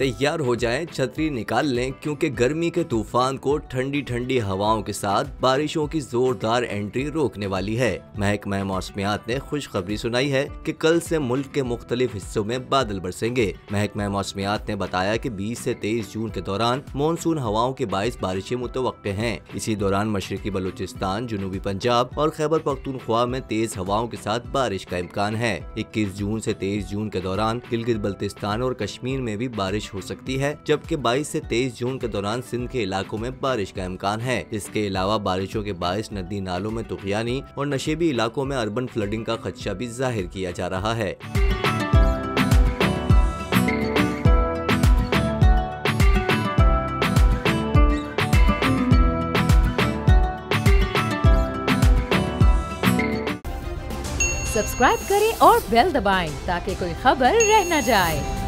तैयार हो जाएं, छतरी निकाल लें क्योंकि गर्मी के तूफान को ठंडी ठंडी हवाओं के साथ बारिशों की जोरदार एंट्री रोकने वाली है। महकमा मौसमियात ने खुशखबरी सुनाई है कि कल से मुल्क के मुख्तलिफ हिस्सों में बादल बरसेंगे। महकमा मौसमियात ने बताया कि 20 से 23 जून के दौरान मानसून हवाओं के बाइस बारिशें मुतवक्के हैं। इसी दौरान मशरकी बलूचिस्तान, जनूबी पंजाब और खैबर पख्तूनख्वा में तेज हवाओं के साथ बारिश का इम्कान है। 21 जून से 23 जून के दौरान गिलगित बल्तिस्तान और कश्मीर में भी बारिश हो सकती है, जबकि 22 से 23 जून के दौरान सिंध के इलाकों में बारिश का इम्कान है। इसके अलावा बारिशों के बायस नदी नालों में तुगयानी और नशेबी इलाकों में अर्बन फ्लडिंग का खदशा भी जाहिर किया जा रहा है। सब्सक्राइब करें और बेल दबाएं ताकि कोई खबर रह न जाए।